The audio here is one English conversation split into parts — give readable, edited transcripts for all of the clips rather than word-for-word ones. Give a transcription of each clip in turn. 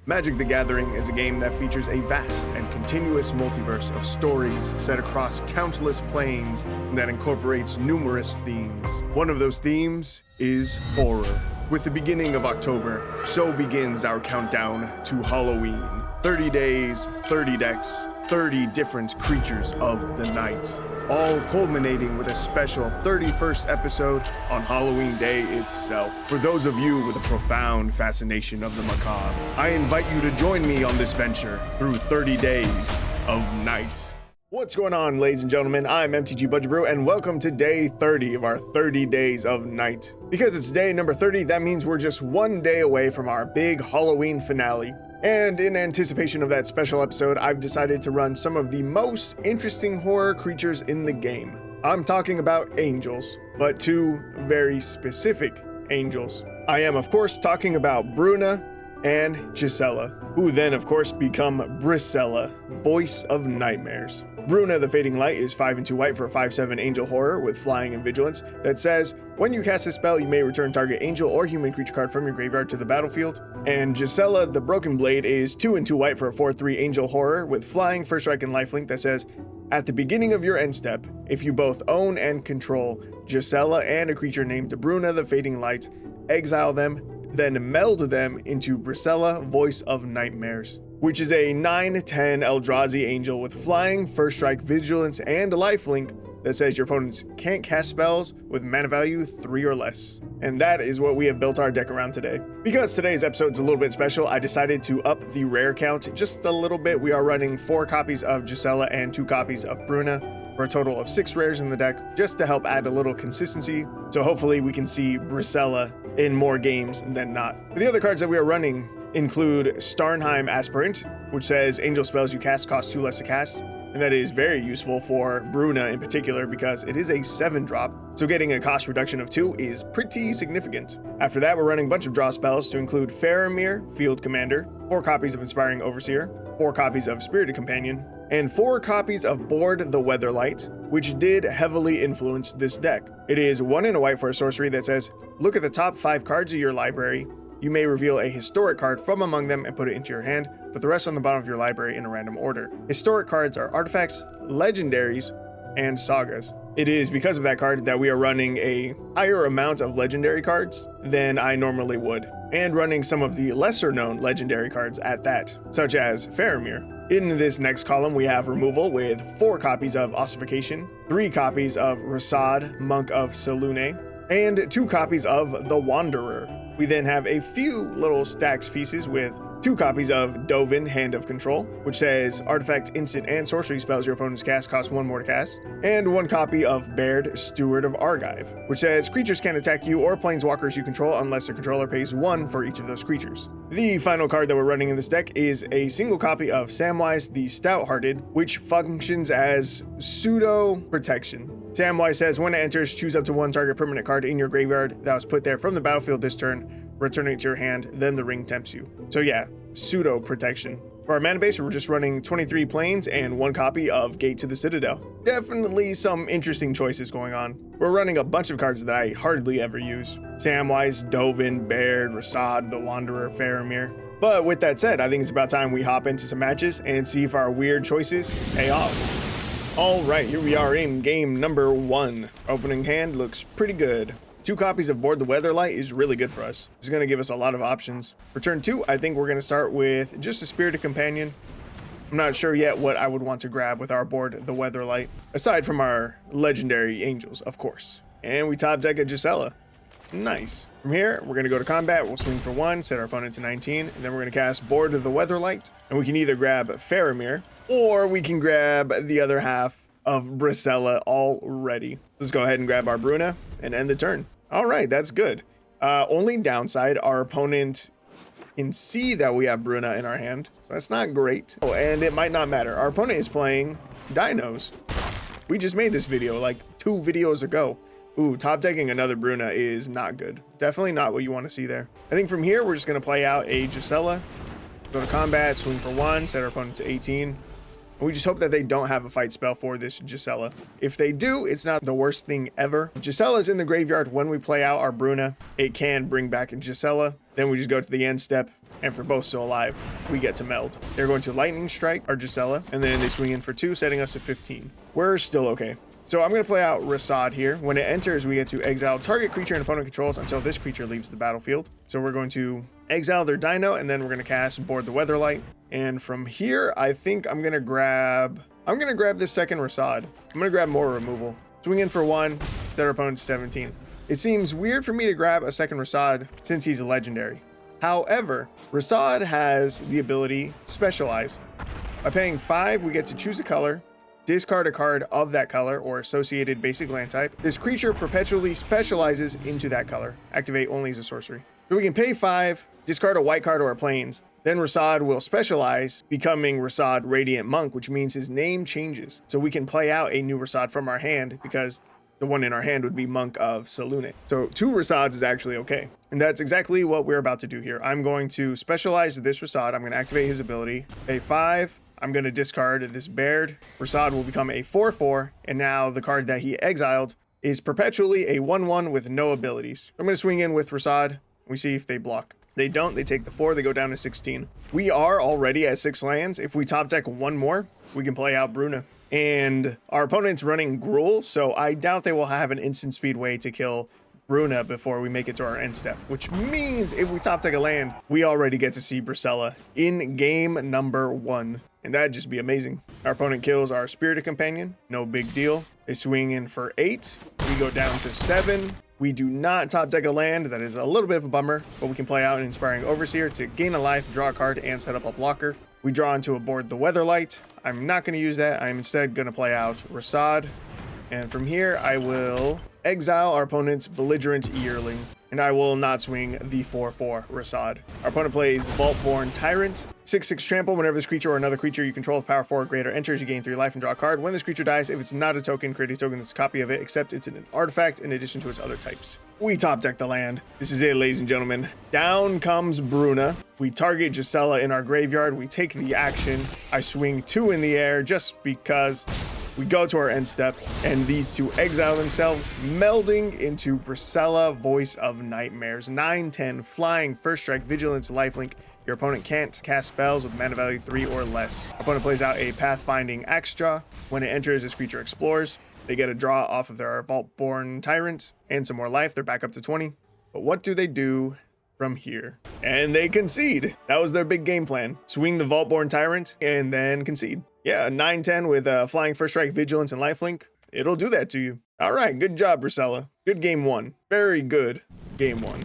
Magic the Gathering is a game that features a vast and continuous multiverse of stories set across countless planes and that incorporates numerous themes. One of those themes is horror. With the beginning of October, so begins our countdown to Halloween. 30 days, 30 decks, 30 different creatures of the night, all culminating with a special 31st episode on Halloween Day itself. For those of you with a profound fascination of the macabre, I invite you to join me on this venture through 30 days of night. What's going on, ladies and gentlemen? I'm MTG Budget Brew, and welcome to day 30 of our 30 days of night. Because it's day number 30, that means we're just one day away from our big Halloween finale. And in anticipation of that special episode, I've decided to run some of the most interesting horror creatures in the game. I'm talking about angels, but two very specific angels. I am, of course, talking about Bruna and Gisela, who then, of course, become Brisella, Voice of Nightmares. Bruna the Fading Light is 5 and 2 white for a 5/7 angel horror with flying and vigilance that says, when you cast a spell, you may return target angel or human creature card from your graveyard to the battlefield. And Gisela the Broken Blade is 2 and 2 white for a 4/3 angel horror with flying, first strike, and lifelink that says, at the beginning of your end step, if you both own and control Gisela and a creature named Bruna the Fading Light, exile them, then meld them into Brisella, Voice of Nightmares, which is a 9/10 Eldrazi angel with flying, first strike, vigilance, and lifelink that says your opponents can't cast spells with mana value 3 or less. And that is what we have built our deck around today. Because today's episode is a little bit special, I decided to up the rare count just a little bit. We are running 4 copies of Gisela and 2 copies of Bruna for a total of 6 rares in the deck, just to help add a little consistency. So hopefully we can see Brisella in more games than not. The other cards that we are running include Starnheim Aspirant, which says angel spells you cast cost 2 less to cast. And that is very useful for Bruna in particular because it is a 7-drop, so getting a cost reduction of 2 is pretty significant. After that, we're running a bunch of draw spells to include Faramir, Field Commander, 4 copies of Inspiring Overseer, 4 copies of Spirited Companion, and 4 copies of Board the Weatherlight, which did heavily influence this deck. It is 1 and a white for a sorcery that says, look at the top 5 cards of your library. You may reveal a historic card from among them and put it into your hand, put the rest on the bottom of your library in a random order. Historic cards are artifacts, legendaries, and sagas. It is because of that card that we are running a higher amount of legendary cards than I normally would, and running some of the lesser known legendary cards at that, such as Faramir. In this next column, we have removal with 4 copies of Ossification, 3 copies of Rasaad, Monk of Selûne, and 2 copies of The Wanderer. We then have a few little stacks pieces with 2 copies of Dovin, Hand of Control, which says artifact, instant, and sorcery spells your opponent's cast cost 1 more to cast, and 1 copy of Baird, Steward of Argive, which says creatures can't attack you or planeswalkers you control unless their controller pays 1 for each of those creatures. The final card that we're running in this deck is a single copy of Samwise the Stouthearted, which functions as pseudo protection. Samwise says when it enters, choose up to 1 target permanent card in your graveyard that was put there from the battlefield this turn, return it to your hand, then the ring tempts you. So yeah, pseudo protection. For our mana base, we're just running 23 planes and 1 copy of Gate to the Citadel. Definitely some interesting choices going on. We're running a bunch of cards that I hardly ever use. Samwise, Dovin, Baird, Rasaad, The Wanderer, Faramir. But with that said, I think it's about time we hop into some matches and see if our weird choices pay off. Alright, here we are in game number 1. Opening hand looks pretty good. 2 copies of Board the Weatherlight is really good for us. It's going to give us a lot of options. For turn 2, I think we're going to start with just a Spirited Companion. I'm not sure yet what I would want to grab with our Board the Weatherlight, aside from our legendary angels, of course. And we top deck a Gisela. Nice. From here, we're going to go to combat. We'll swing for 1, set our opponent to 19, and then we're going to cast Board the Weatherlight. And we can either grab Faramir, or we can grab the other half of Brisella already. Let's go ahead and grab our Bruna and end the turn. All right, that's good. Only downside, our opponent can see that we have Bruna in our hand. That's not great. Oh, and it might not matter. Our opponent is playing Dinos. We just made this video like 2 videos ago. Ooh, top decking another Bruna is not good. Definitely not what you want to see there. I think from here, we're just going to play out a Gisela. Go to combat, swing for 1, set our opponent to 18. We just hope that they don't have a fight spell for this Gisela. If they do, it's not the worst thing ever. If Gisela's in the graveyard when we play out our Bruna, it can bring back a Gisela. Then we just go to the end step, And if they're both still alive, we get to meld. They're going to lightning strike our Gisela, and then they swing in for 2, setting us to 15. We're still okay. So I'm going to play out Rasaad here. When it enters, we get to exile target creature and opponent controls until this creature leaves the battlefield. So we're going to exile their dino, and then we're going to cast Board the Weatherlight. And from here, I think I'm going to grab this second Rasaad. I'm going to grab more removal. Swing in for 1, set our opponent to 17. It seems weird for me to grab a second Rasaad since he's a legendary. However, Rasaad has the ability Specialize. By paying 5, we get to choose a color, discard a card of that color or associated basic land type. This creature perpetually specializes into that color. Activate only as a sorcery. So we can pay 5, discard a white card or a plains. Then Rasaad will specialize, becoming Rasaad Radiant Monk, which means his name changes. So we can play out a new Rasaad from our hand because the one in our hand would be Monk of Selûne. So 2 Rasaads is actually okay. And that's exactly what we're about to do here. I'm going to specialize this Rasaad. I'm going to activate his ability. Pay 5. I'm going to discard this Baird. Rasaad will become a 4/4, and now the card that he exiled is perpetually a 1/1 with no abilities. I'm going to swing in with Rasaad. We see if they block. They don't. They take the 4. They go down to 16. We are already at 6 lands. If we top deck 1 more, we can play out Bruna. And our opponent's running Gruul, so I doubt they will have an instant speed way to kill Bruna before we make it to our end step, which means if we top deck a land, we already get to see Gisela in game number 1. And that'd just be amazing. Our opponent kills our Spirited Companion. No big deal. They swing in for 8. We go down to 7. We do not top deck a land. That is a little bit of a bummer, but we can play out an Inspiring Overseer to gain a life, draw a card, and set up a blocker. We draw into a Board the Weatherlight. I'm not going to use that. I'm instead going to play out Rasaad. And from here, I will exile our opponent's Belligerent Yearling. And I will not swing the 4/4 Rasaad. Our opponent plays Vaultborn Tyrant. 6/6 trample. Whenever this creature or another creature you control with power 4 or greater enters, you gain 3 life and draw a card. When this creature dies, if it's not a token, create a token that's a copy of it, except it's an artifact in addition to its other types. We top deck the land. This is it, ladies and gentlemen. Down comes Bruna. We target Gisela in our graveyard. We take the action. I swing 2 in the air just because. We go to our end step, and these 2 exile themselves, melding into Gisela, Voice of Nightmares. 9/10, flying, first strike, vigilance, lifelink. Your opponent can't cast spells with mana value 3 or less. Opponent plays out a Pathfinding Axe Draw. When it enters, this creature explores. They get a draw off of their Vaultborn Tyrant and some more life. They're back up to 20. But what do they do from here? And they concede. That was their big game plan. Swing the Vaultborn Tyrant and then concede. Yeah, 9/10 with flying, first strike, vigilance, and lifelink. It'll do that to you. All right, good job, Gisela. Good game 1. Very good game 1.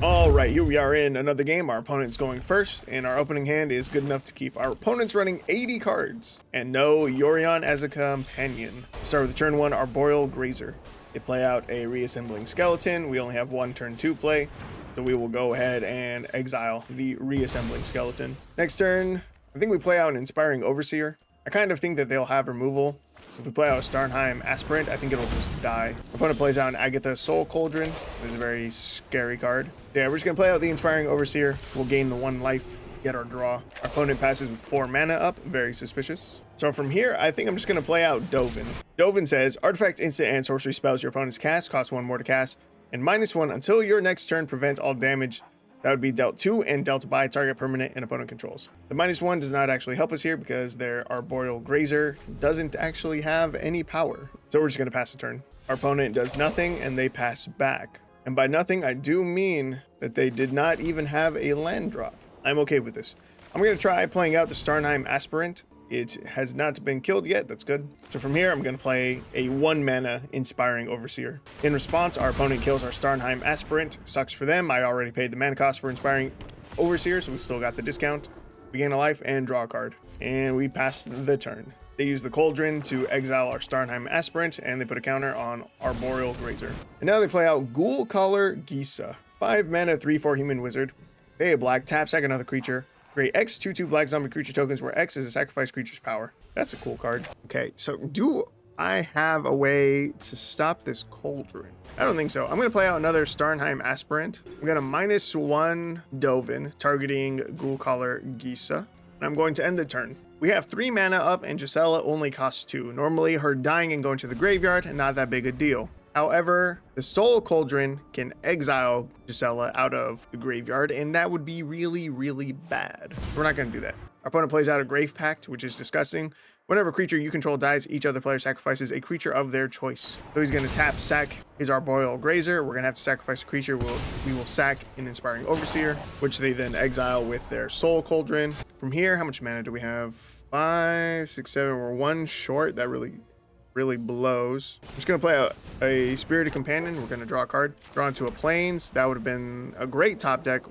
All right, here we are in another game. Our opponent's going first, and our opening hand is good enough to keep. Our opponent's running 80 cards, and no Yorion as a companion. Start with turn 1, Arboreal Grazer. They play out a Reassembling Skeleton. We only have 1 turn 2 play, so we will go ahead and exile the Reassembling Skeleton. Next turn, I think we play out an Inspiring Overseer. I kind of think that they'll have removal. If we play out a Starnheim Aspirant, I think it'll just die. Opponent plays out an Agatha Soul Cauldron. This is a very scary card. Yeah, we're just going to play out the Inspiring Overseer. We'll gain the 1 life, get our draw. Our opponent passes with 4 mana up. Very suspicious. So from here, I think I'm just going to play out Dovin. Dovin says, artifact, instant, and sorcery spells your opponent's cast cost 1 more to cast, and -1 until your next turn, prevent all damage that would be dealt to and dealt by target permanent and opponent controls. The -1 does not actually help us here because their Arboreal Grazer doesn't actually have any power. So we're just going to pass the turn. Our opponent does nothing and they pass back. And by nothing, I do mean that they did not even have a land drop. I'm okay with this. I'm going to try playing out the Starnheim Aspirant. It has not been killed yet. That's good. So from here, I'm going to play a 1 mana Inspiring Overseer. In response, our opponent kills our Starnheim Aspirant. Sucks for them. I already paid the mana cost for Inspiring Overseer, so we still got the discount. We gain a life and draw a card. And we pass the turn. They use the Cauldron to exile our Starnheim Aspirant, and they put a counter on Arboreal Grazer. And now they play out Ghoul Caller Gisela. 5 mana, 3/4 human wizard. Pay a black, tap, sack another creature. Create X 2/2 black zombie creature tokens where X is a sacrifice creature's power. That's a cool card. Okay, so do I have a way to stop this Cauldron? I don't think so. I'm going to play out another Starnheim Aspirant. I'm going to -1 Dovin, targeting Ghoul Caller Gisela. And I'm going to end the turn. We have 3 mana up and Gisela only costs 2. Normally her dying and going to the graveyard, not that big a deal. However, the Soul Cauldron can exile Gisela out of the graveyard, and that would be really, really bad. We're not going to do that. Our opponent plays out a Grave Pact, which is disgusting. Whenever a creature you control dies, each other player sacrifices a creature of their choice. So he's going to tap, sack his Arboreal Grazer. We're going to have to sacrifice a creature. We will sack an Inspiring Overseer, which they then exile with their Soul Cauldron. From here, how much mana do we have? 5, 6, 7. We're one short. That really blows. I'm just going to play out a Spirited Companion. We're going to draw a card. Draw into a Plains. That would have been a great top deck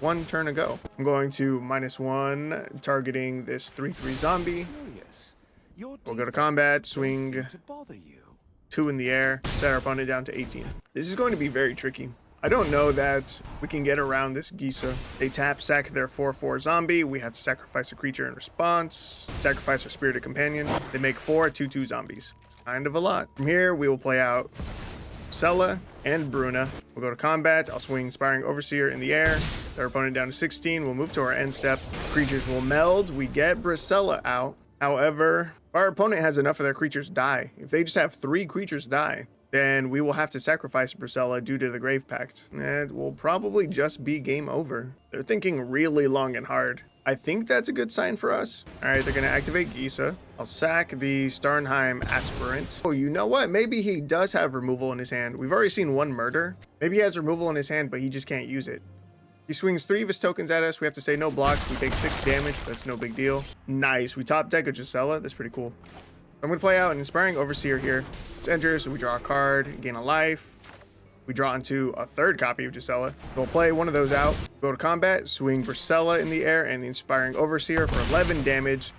one turn ago. I'm going to -1, targeting this 3/3 zombie. We'll go to combat, swing 2 in the air, set our opponent down to 18. This is going to be very tricky. I don't know that we can get around this Gisela. They tap, sack their 4/4 zombie. We have to sacrifice a creature in response. Sacrifice our Spirited Companion. They make 4 2/2 zombies. It's kind of a lot. From here, we will play out Gisela and Bruna. We'll go to combat. I'll swing Inspiring Overseer in the air. Set our opponent down to 16. We'll move to our end step. Creatures will meld. We get Gisela out. However, our opponent has enough of their creatures die. If they just have 3 creatures die, then we will have to sacrifice Gisela due to the Grave Pact. It will probably just be game over. They're thinking really long and hard. I think that's a good sign for us. All right, they're going to activate Gisela. I'll sack the Starnheim Aspirant. Oh, you know what? Maybe he does have removal in his hand. We've already seen 1 murder. Maybe he has removal in his hand, but he just can't use it. He swings 3 of his tokens at us. We have to say no blocks. We take 6 damage. That's no big deal. Nice. We top deck a Gisela. That's pretty cool. I'm going to play out an Inspiring Overseer here. It enters, so we draw a card, gain a life. We draw into a 3rd copy of Gisela. We'll play one of those out. Go to combat, swing Gisela in the air and the Inspiring Overseer for 11 damage,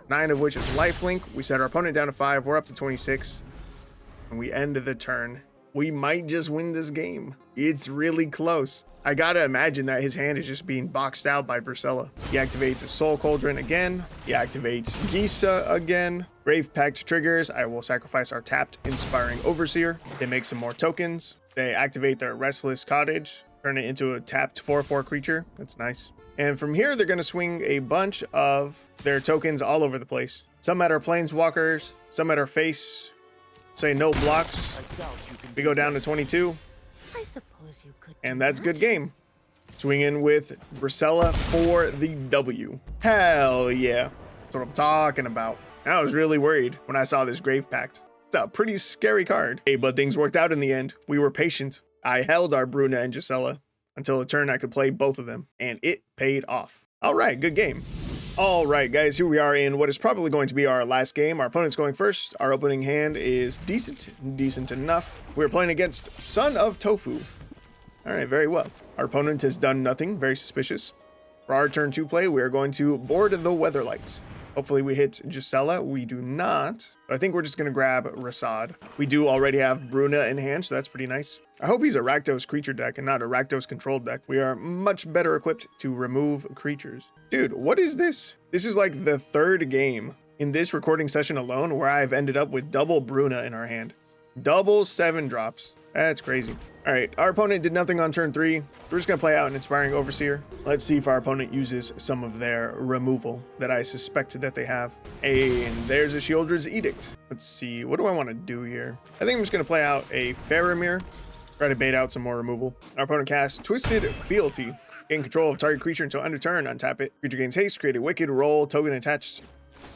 9 of which is lifelink. We set our opponent down to 5. We're up to 26. And we end the turn. We might just win this game. It's really close. I gotta imagine that his hand is just being boxed out by Gisela. He activates a Soul Cauldron again. He activates Gisela again. Grave Pact triggers. I will sacrifice our tapped Inspiring Overseer. They make some more tokens. They activate their Restless Cottage. Turn it into a tapped 4/4 creature. That's nice. And from here, they're gonna swing a bunch of their tokens all over the place. Some at our Planeswalkers, some at our face. Say no blocks. We go down to 22. I suppose you could. And that's good game. Swing in with Gisela for the W. Hell yeah. That's what I'm talking about. I was really worried when I saw this Grave Pact. It's a pretty scary card. Hey, but things worked out in the end. We were patient. I held our Bruna and Gisela until the turn I could play both of them, and it paid off. All right, good game. All right, guys, here we are in what is probably going to be our last game. Our opponent's going first. Our opening hand is decent enough. We're playing against Son of Tofu. All right, very well. Our opponent has done nothing, very suspicious. For our turn 2 play, we are going to Board the Weatherlight. Hopefully we hit Gisela. We do not. But I think we're just going to grab Rasaad. We do already have Bruna in hand, so that's pretty nice. I hope he's a Rakdos creature deck and not a Rakdos controlled deck. We are much better equipped to remove creatures. Dude, what is this? This is like the 3rd game in this recording session alone where I've ended up with double Bruna in our hand. Double 7 drops. That's crazy. All right, our opponent did nothing on turn 3. We're just gonna play out an Inspiring Overseer. Let's see if our opponent uses some of their removal that I suspected that they have. And there's a Sheoldred's Edict. Let's see, what do I want to do here? I think I'm just gonna play out a Faramir. Try to bait out some more removal. Our opponent casts Twisted Fealty. Gain control of target creature until end of turn. Untap it. Creature gains haste. Create a wicked roll token attached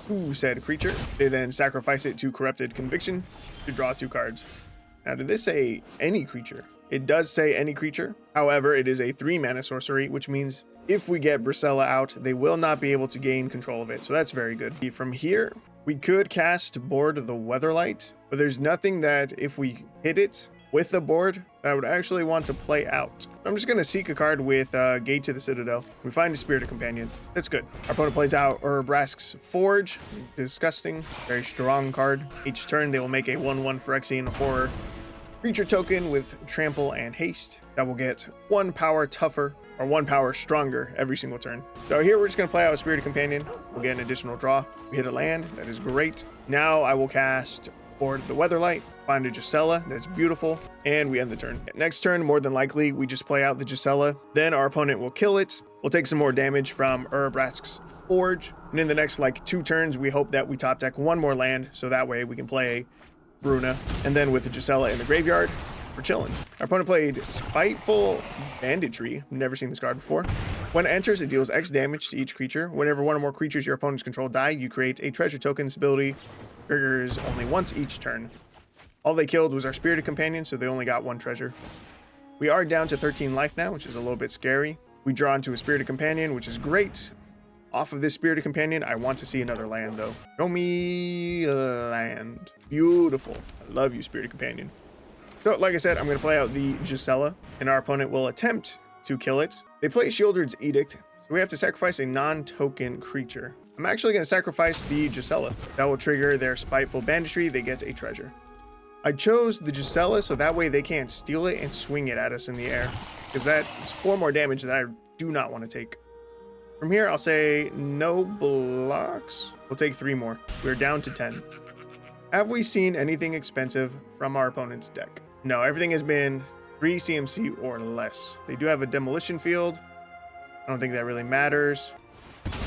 to said creature. They then sacrifice it to Corrupted Conviction to draw 2 cards. Now, did this say any creature? It does say any creature. However, it is a 3-mana sorcery, which means if we get Gisela out, they will not be able to gain control of it. So that's very good. From here, we could cast Board the Weatherlight, but there's nothing that if we hit it with the board, I would actually want to play out. I'm just going to seek a card with Gate to the Citadel. We find a Spirited Companion. That's good. Our opponent plays out Urbrask's Forge. Disgusting. Very strong card. Each turn, they will make a 1/1 Phyrexian Horror creature token with Trample and Haste. That will get 1 power tougher or 1 power stronger every single turn. So here we're just going to play out a Spirited Companion. We'll get an additional draw. We hit a land. That is great. Now I will cast Board the Weatherlight. Find a Gisela. That's beautiful. And we end the turn. Next turn, more than likely, we just play out the Gisela. Then our opponent will kill it. We'll take some more damage from Urbrask's Forge. And in the next 2 turns, we hope that we top deck 1 more land. So that way we can play Bruna, and then with the Gisela in the graveyard, we're chilling. Our opponent played Spiteful Banditry. Never seen this card before. When it enters, it deals X damage to each creature. Whenever one or more creatures your opponents control die, you create a treasure token. This ability triggers only once each turn. All they killed was our Spirited Companion, so they only got one treasure. We are down to 13 life now, which is a little bit scary. We draw into a Spirited Companion, which is great. Off of this Spirited Companion, I want to see another land, though. Show me a land. Beautiful. I love you, Spirited Companion. So, like I said, I'm going to play out the Gisela, and our opponent will attempt to kill it. They play Shieldred's Edict, so we have to sacrifice a non-token creature. I'm actually going to sacrifice the Gisela. That will trigger their Spiteful Banditry. They get a treasure. I chose the Gisela so that way they can't steal it and swing it at us in the air, because that is 4 more damage that I do not want to take. From here, I'll say no blocks. We'll take 3 more. We're down to 10. Have we seen anything expensive from our opponent's deck? No, everything has been 3 CMC or less. They do have a demolition field. I don't think that really matters.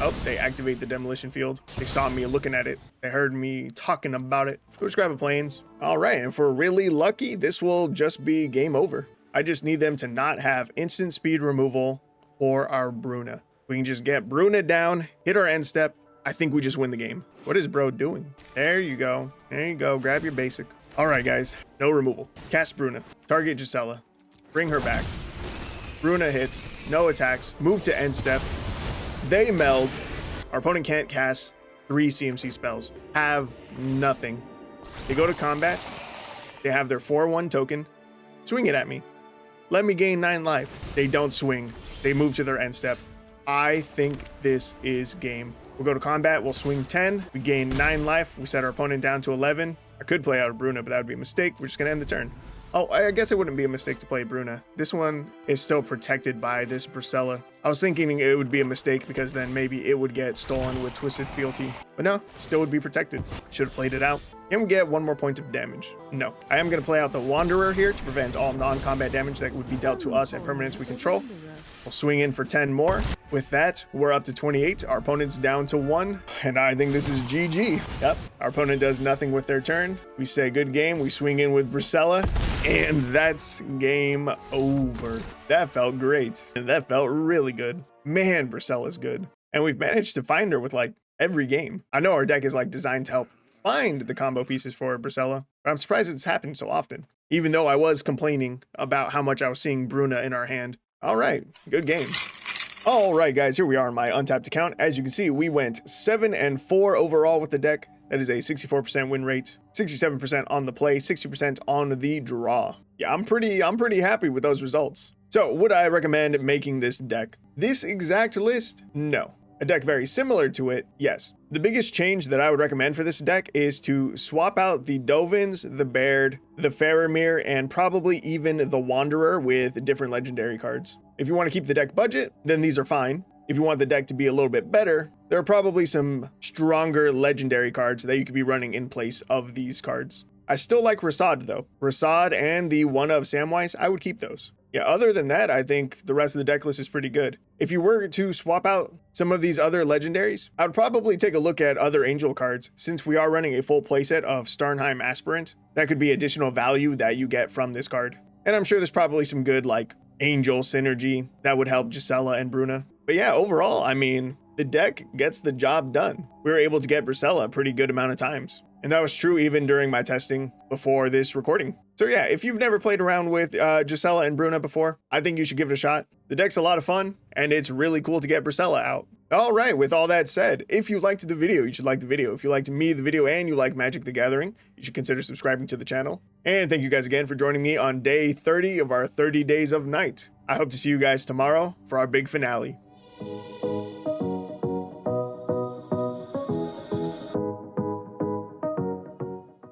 Oh, they activate the demolition field. They saw me looking at it. They heard me talking about it. Let's grab a plains. All right, and if we're really lucky, this will just be game over. I just need them to not have instant speed removal for our Bruna. We can just get Bruna down, hit our end step. I think we just win the game. What is bro doing? There you go. There you go. Grab your basic. All right, guys. No removal. Cast Bruna. Target Gisela. Bring her back. Bruna hits. No attacks. Move to end step. They meld. Our opponent can't cast 3 CMC spells. Have nothing. They go to combat. They have their 4/1 token. Swing it at me. Let me gain 9 life. They don't swing. They move to their end step. I think this is game. We'll go to combat. We'll swing 10. We gain 9 life. We set our opponent down to 11. I could play out a Bruna, but that would be a mistake. We're just going to end the turn. Oh, I guess it wouldn't be a mistake to play Bruna. This one is still protected by this Bracella. I was thinking it would be a mistake because then maybe it would get stolen with Twisted Fealty. But no, it still would be protected. Should have played it out. Can we get 1 more point of damage? No. I am going to play out the Wanderer here to prevent all non-combat damage that would be dealt to us and permanents we control. We'll swing in for 10 more. With that, we're up to 28. Our opponent's down to 1. And I think this is GG. Yep. Our opponent does nothing with their turn. We say good game. We swing in with Bracella. And that's game over. That felt great. And that felt really good. Man, Bracella's good. And we've managed to find her with like every game. I know our deck is like designed to help find the combo pieces for Bracella, but I'm surprised it's happened so often. Even though I was complaining about how much I was seeing Bruna in our hand. All right, good game. All right, guys, here we are on my untapped account. As you can see, we went 7-4 overall with the deck. That is a 64% win rate, 67% on the play, 60% on the draw. Yeah, I'm pretty happy with those results. So, would I recommend making this deck? This exact list? No. A deck very similar to it? Yes. The biggest change that I would recommend for this deck is to swap out the Dovins, the Baird, the Faramir, and probably even the Wanderer with different legendary cards. If you want to keep the deck budget, then these are fine. If you want the deck to be a little bit better, there are probably some stronger legendary cards that you could be running in place of these cards. I still like Rasaad though. Rasaad and the one of Samwise, I would keep those. Yeah, other than that, I think the rest of the deck list is pretty good. If you were to swap out some of these other legendaries, I would probably take a look at other angel cards since we are running a full playset of Starnheim Aspirant. That could be additional value that you get from this card. And I'm sure there's probably some good like angel synergy that would help Gisela and Bruna. But yeah, overall, I mean, the deck gets the job done. We were able to get Bracella a pretty good amount of times. And that was true even during my testing before this recording. So yeah, if you've never played around with Gisela and Bruna before, I think you should give it a shot. The deck's a lot of fun, and it's really cool to get Bracella out. All right, with all that said, if you liked the video, you should like the video. If you liked me, the video, and you like Magic the Gathering, you should consider subscribing to the channel. And thank you guys again for joining me on day 30 of our 30 Days of Night. I hope to see you guys tomorrow for our big finale.